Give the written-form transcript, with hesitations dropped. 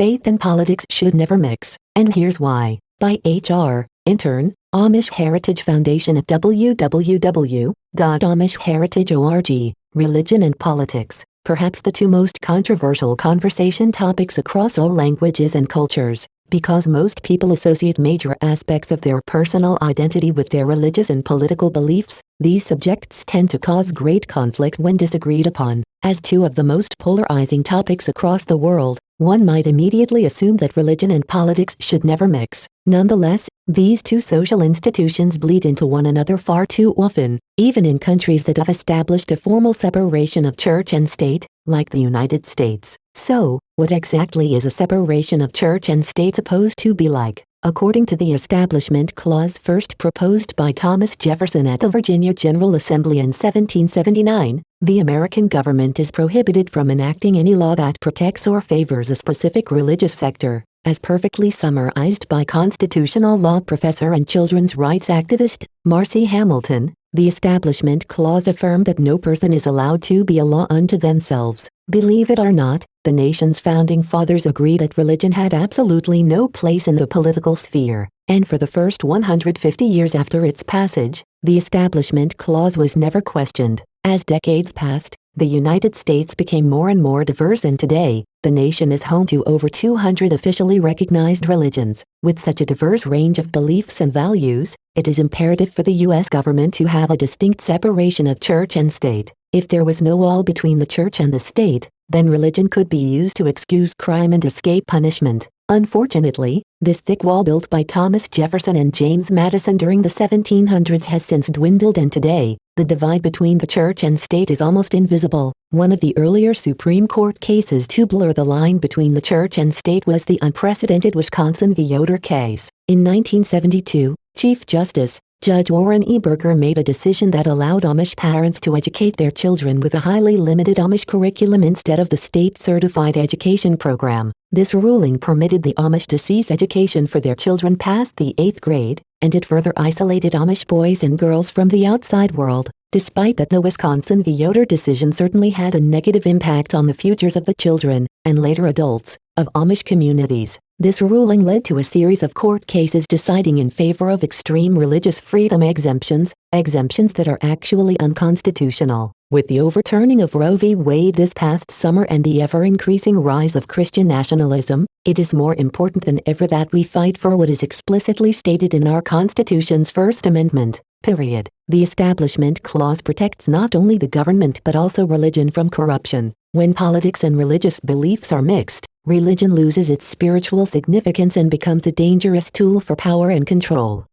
Faith and politics should never mix, and here's why. By H.R. Intern, Amish Heritage Foundation at www.amishheritage.org. Religion and politics, perhaps the two most controversial conversation topics across all languages and cultures, because most people associate major aspects of their personal identity with their religious and political beliefs. These subjects tend to cause great conflict when disagreed upon. As two of the most polarizing topics across the world, one might immediately assume that religion and politics should never mix. Nonetheless, these two social institutions bleed into one another far too often, even in countries that have established a formal separation of church and state, like the United States. So, what exactly is a separation of church and state supposed to be like? According to the Establishment Clause first proposed by Thomas Jefferson at the Virginia General Assembly in 1779, the American government is prohibited from enacting any law that protects or favors a specific religious sector, as perfectly summarized by constitutional law professor and children's rights activist, Marcy Hamilton. The Establishment Clause affirmed that no person is allowed to be a law unto themselves. Believe it or not, the nation's founding fathers agreed that religion had absolutely no place in the political sphere, and for the first 150 years after its passage, the Establishment Clause was never questioned. As decades passed, the United States became more and more diverse, and today, the nation is home to over 200 officially recognized religions. With such a diverse range of beliefs and values, it is imperative for the U.S. government to have a distinct separation of church and state. If there was no wall between the church and the state, then religion could be used to excuse crime and escape punishment. Unfortunately, this thick wall built by Thomas Jefferson and James Madison during the 1700s has since dwindled, and today, the divide between the church and state is almost invisible. One of the earlier Supreme Court cases to blur the line between the church and state was the unprecedented Wisconsin v. Yoder case. In 1972, Chief Justice, Judge Warren E. Burger made a decision that allowed Amish parents to educate their children with a highly limited Amish curriculum instead of the state-certified education program. This ruling permitted the Amish to cease education for their children past the 8th grade, and it further isolated Amish boys and girls from the outside world. Despite that, the Wisconsin v. Yoder decision certainly had a negative impact on the futures of the children, and later adults, of Amish communities. This ruling led to a series of court cases deciding in favor of extreme religious freedom exemptions that are actually unconstitutional. With the overturning of Roe v. Wade this past summer and the ever-increasing rise of Christian nationalism, it is more important than ever that we fight for what is explicitly stated in our Constitution's First Amendment. Period. The Establishment Clause protects not only the government but also religion from corruption. When politics and religious beliefs are mixed, religion loses its spiritual significance and becomes a dangerous tool for power and control.